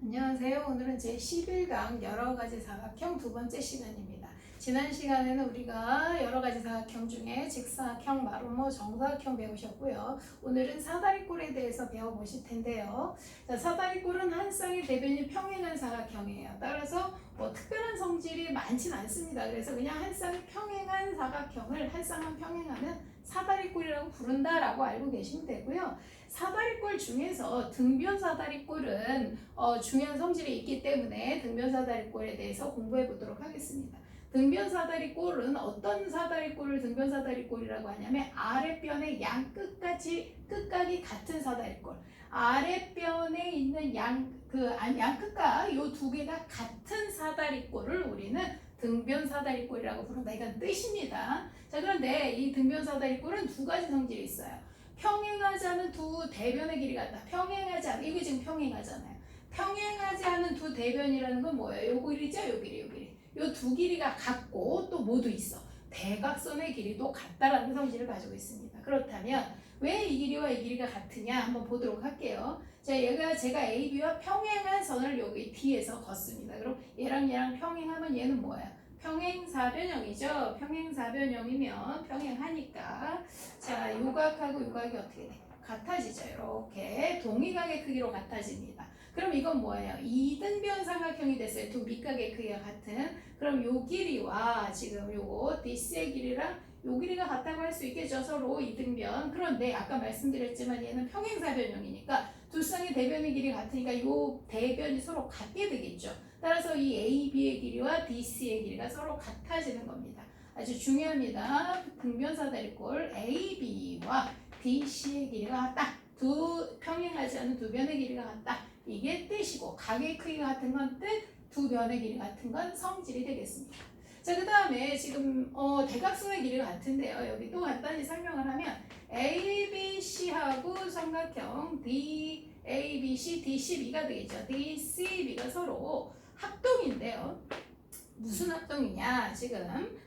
안녕하세요. 오늘은 제11강 여러가지 사각형 두 번째 시간입니다. 지난 시간에는 우리가 여러가지 사각형 중에 직사각형, 마름모, 정사각형 배우셨고요. 오늘은 사다리꼴에 대해서 배워보실 텐데요. 자, 사다리꼴은 한 쌍의 대변이 평행한 사각형이에요. 따라서 특별한 성질이 많진 않습니다. 그래서 그냥 한 쌍이 평행한 사각형을 한 쌍만 평행하면 사다리꼴이라고 부른다라고 알고 계시면 되고요. 사다리꼴 중에서 등변 사다리꼴은 중요한 성질이 있기 때문에 등변 사다리꼴에 대해서 공부해 보도록 하겠습니다. 등변 사다리꼴은 어떤 사다리꼴을 등변 사다리꼴이라고 하냐면 아랫변의 양 끝각이 같은 사다리꼴. 아랫변에 있는 양 끝각 이 두 개가 같은 사다리꼴을 우리는 등변 사다리꼴이라고 부른다. 이건 뜻입니다. 자, 그런데 이 등변 사다리꼴은 두 가지 성질이 있어요. 평행하지 않은 두 대변의 길이 같다. 평행하지 않은, 이게 지금 평행하잖아요. 평행하지 않은 두 대변이라는 건 뭐예요? 요 길이죠? 요 길이, 요 길이. 요 두 길이가 같고 또 뭐도 있어. 대각선의 길이도 같다라는 성질을 가지고 있습니다. 그렇다면 왜 이 길이와 이 길이가 같으냐 한번 보도록 할게요. 자, 제가 AB와 평행한 선을 여기 D에서 걷습니다. 그럼 얘랑 평행하면 얘는 뭐예요? 평행사변형이죠. 평행사변형이면 평행하니까 자, 요각하고 요각이 어떻게 돼? 같아지죠. 이렇게 동의각의 크기로 같아집니다. 그럼 이건 뭐예요? 이등변 삼각형이 됐어요. 두 밑각의 크기가 같은. 그럼 요 길이와 지금 요거 D의 길이랑 요 길이가 같다고 할 수 있겠죠. 서로 이등변. 그런데 아까 말씀드렸지만 얘는 평행사변형이니까 두 쌍의 대변의 길이 같으니까 요 대변이 서로 같게 되겠죠. 따라서 이 AB의 길이와 DC의 길이가 서로 같아지는 겁니다. 아주 중요합니다. 등변 사다리꼴 AB와 DC의 길이가 같다. 두 평행하지 않은 두 변의 길이가 같다. 이게 뜻이고 각의 크기가 같은 건 뜻, 두 변의 길이 같은 건 성질이 되겠습니다. 자, 그 다음에 지금 대각선의 길이가 같은데요. 여기 또 간단히 설명을 하면 ABC하고 삼각형 DABC, DCB가 되겠죠. DCB가 서로 합동인데요. 무슨 합동이냐? 지금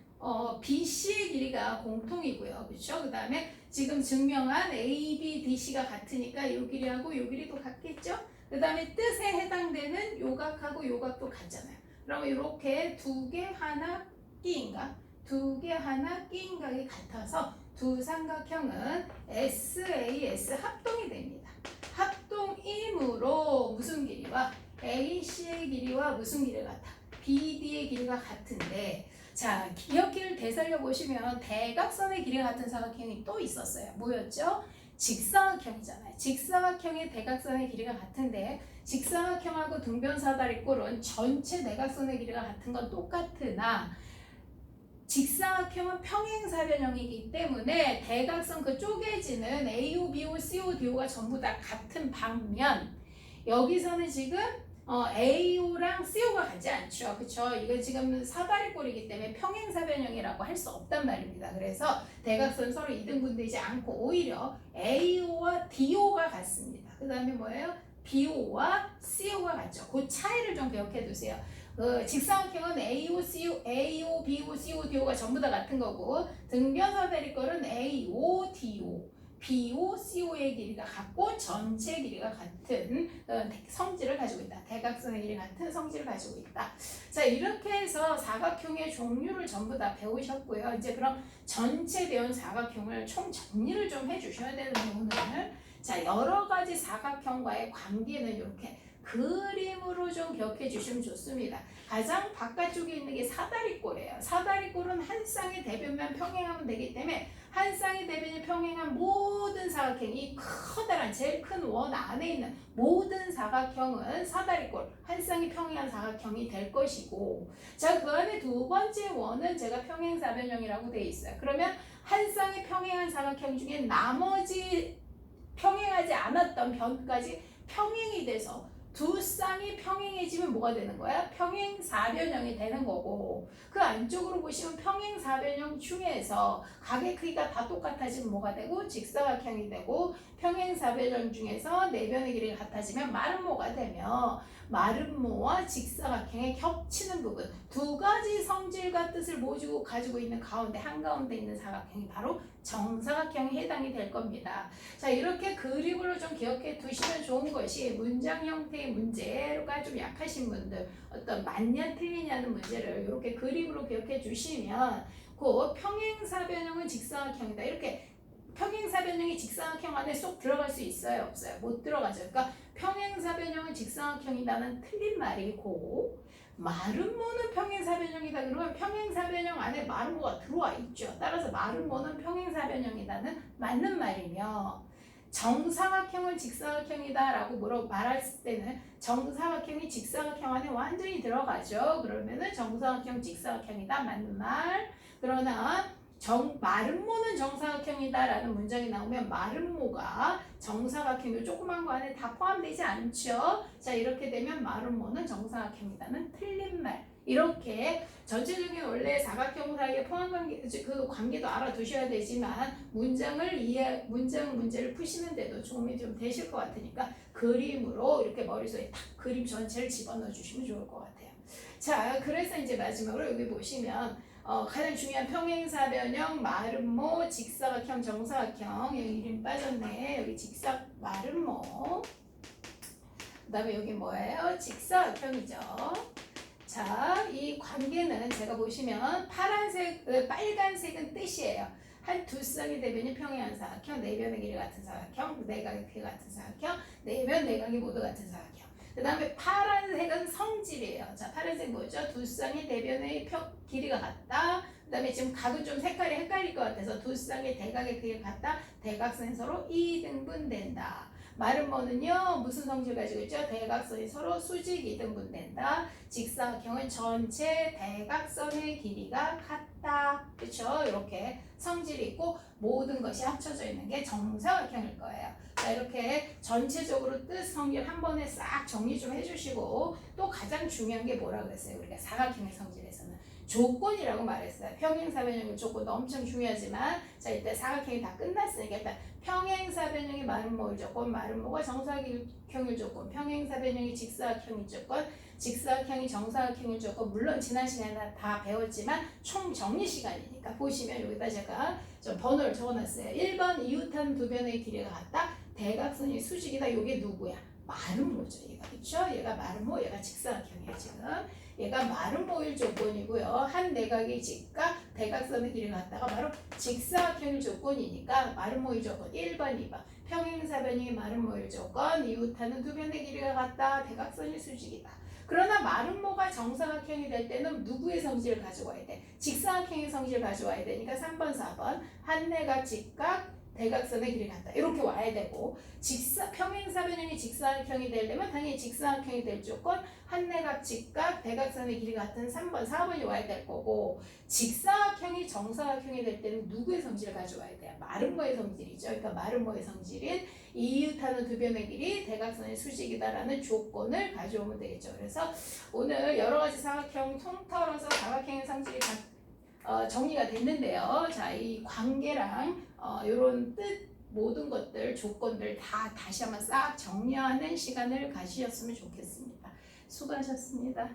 BC의 길이가 공통이고요. 그렇죠? 그 다음에 지금 증명한 AB, DC가 같으니까 이 길이하고 이 길이도 같겠죠? 그 다음에 뜻에 해당되는 요각하고 요각도 같잖아요. 그럼 이렇게 두 개 하나 끼인각, 두 개 하나 끼인각이 같아서 두 삼각형은 SAS 합동이 됩니다. 합동이므로 무슨 길이와 AC의 길이와 무슨 길이가 같아? BD의 길이가 같은데 자, 기억기를 되살려 보시면 대각선의 길이가 같은 사각형이 또 있었어요. 뭐였죠? 직사각형이잖아요. 직사각형의 대각선의 길이가 같은데 직사각형하고 등변사다리꼴은 전체 대각선의 길이가 같은 건 똑같으나 직사각형은 평행사변형이기 때문에 대각선 그 쪼개지는 AO, BO, CO, DO가 전부 다 같은 방면 여기서는 지금 AO랑 CO가 같지 않죠. 그쵸? 이건 지금 사다리꼴이기 때문에 평행사변형이라고 할 수 없단 말입니다. 그래서 대각선 서로 이등분되지 않고 오히려 AO와 DO가 같습니다. 그 다음에 뭐예요? BO와 CO가 같죠. 그 차이를 좀 기억해 두세요. 직사각형은 AO, BO, CO, DO가 전부 다 같은 거고 등변사다리꼴은 AO, DO BO, CO의 길이가 같고 전체 길이가 같은 성질을 가지고 있다. 대각선의 길이 같은 성질을 가지고 있다. 자, 이렇게 해서 사각형의 종류를 전부 다 배우셨고요. 이제 그럼 전체 배운 사각형을 총 정리를 좀 해주셔야 되는데 오늘 자, 여러 가지 사각형과의 관계는 이렇게 그림으로 좀 기억해 주시면 좋습니다. 가장 바깥쪽에 있는 게 사다리꼴이에요. 사다리꼴은 한 쌍의 대변만 평행하면 되기 때문에 한 쌍의 대변이 평행한 모든 사각형이 커다란 제일 큰 원 안에 있는 모든 사각형은 사다리꼴 한 쌍이 평행한 사각형이 될 것이고 자, 그 안에 두 번째 원은 제가 평행사변형이라고 되어 있어요. 그러면 한 쌍이 평행한 사각형 중에 나머지 평행하지 않았던 변까지 평행이 돼서 두 쌍이 평행해지면 뭐가 되는 거야? 평행사변형이 되는 거고 그 안쪽으로 보시면 평행사변형 중에서 각의 크기가 다 똑같아지면 뭐가 되고 직사각형이 되고 평행사변형 중에서 내변의 길이가 같아지면 마름모가 되며 마름모와 직사각형의 겹치는 부분 두 가지 성질과 뜻을 모두 가지고 있는 가운데 한가운데 있는 사각형이 바로 정사각형에 해당이 될 겁니다. 자, 이렇게 그림으로 좀 기억해 두시면 좋은 것이 문장 형태의 문제가 좀 약하신 분들 어떤 맞냐 틀리냐는 문제를 이렇게 그림으로 기억해 주시면 그 평행사변형은 직사각형이다. 이렇게 평행사변형이 직사각형 안에 쏙 들어갈 수 있어요? 없어요? 못 들어가죠. 그러니까 평행사변형은 직사각형이다는 틀린 말이고 마름모는 평행사변형이다. 그러면 평행사변형 안에 마름모가 들어와 있죠. 따라서 마름모는 평행사변형이다는 맞는 말이며 정사각형은 직사각형이다 라고 말할 때는 정사각형이 직사각형 안에 완전히 들어가죠. 그러면은 정사각형 직사각형이다 맞는 말. 그러나 마름모는 정사각형이다라는 문장이 나오면 마름모가 정사각형 조그만 거 안에 다 포함되지 않죠. 자, 이렇게 되면 마름모는 정사각형이다는 틀린 말. 이렇게 전체적인 원래 사각형 사이의 포함 관계 그 관계도 알아두셔야 되지만 문제를 푸시는데도 도움이 좀 되실 것 같으니까 그림으로 이렇게 머릿속에 탁 그림 전체를 집어넣어 주시면 좋을 것 같아요. 자, 그래서 이제 마지막으로 여기 보시면 가장 중요한 평행사변형, 마름모, 직사각형, 정사각형 여기 이름 빠졌네. 여기 마름모 그 다음에 여기 뭐예요? 직사각형이죠. 자, 이 관계는 제가 보시면 빨간색은 뜻이에요. 한 두 쌍의 대변이 평행한 사각형, 네 변의 길이 같은 사각형, 내각의 길 같은 사각형, 네변 내각이 모두 같은 사각형. 그 다음에 파란색은 성질이에요. 자, 파란색 뭐죠? 두 쌍의 대변의 길이가 같다. 그 다음에 지금 각은 좀 색깔이 헷갈릴 것 같아서 두 쌍의 대각의 길이가 같다. 대각선이 서로 이등분된다. 마름모는요 무슨 성질 가지고 있죠? 대각선이 서로 수직 이등분된다. 직사각형은 전체 대각선의 길이가 같다. 그렇죠? 이렇게 성질이 있고 모든 것이 합쳐져 있는 게 정사각형일 거예요. 자, 이렇게 전체적으로 뜻, 성질 한 번에 싹 정리 좀 해주시고 또 가장 중요한 게 뭐라 그랬어요? 우리가 사각형의 성질에서는 조건이라고 말했어요. 평행사변형의 조건도 엄청 중요하지만 자, 이때 사각형이 다 끝났으니까 일단 평행사변형의 마름모일 조건, 마름모가 정사각형일 조건, 평행사변형이 직사각형일 조건, 직사각형이 정사각형일 조건. 물론 지난 시간에 다 배웠지만 총 정리 시간이니까 보시면 여기다 제가 좀 번호를 적어놨어요. 1번 이웃한 두 변의 길이가 같다. 대각선이 수직이다. 이게 누구야? 마름모죠. 얘가 그렇죠? 얘가 마름모, 얘가 직사각형이에요 지금. 얘가 마름모일 조건이고요. 한 내각의 직각 대각선의 길이가 같다가 바로 직사각형일 조건이니까 마름모일 조건 1번, 2번. 평행사변이 마름모일 조건, 이웃하는 두 변의 길이가 같다. 대각선이 수직이다. 그러나 마름모가 정사각형이 될 때는 누구의 성질을 가져와야 돼? 직사각형의 성질을 가져와야 되니까 3번, 4번. 한 내각 직각 대각선의 길이 같다. 이렇게 와야 되고 평행사변형이 직사각형이 되려면 당연히 직사각형이 될 조건 한 내각 직각 대각선의 길이 같은 3번, 4번이 와야 될 거고 직사각형이 정사각형이 될 때는 누구의 성질을 가져와야 돼요? 마름모의 성질이죠. 그러니까 마름모의 성질인 이웃하는 두 변의 길이 대각선의 수직이다라는 조건을 가져오면 되겠죠. 그래서 오늘 여러 가지 사각형 통틀어서 사각형의 성질이 정리가 됐는데요. 자, 이 관계랑 이런 뜻 모든 것들 조건들 다 다시 한번 싹 정리하는 시간을 가지셨으면 좋겠습니다. 수고하셨습니다.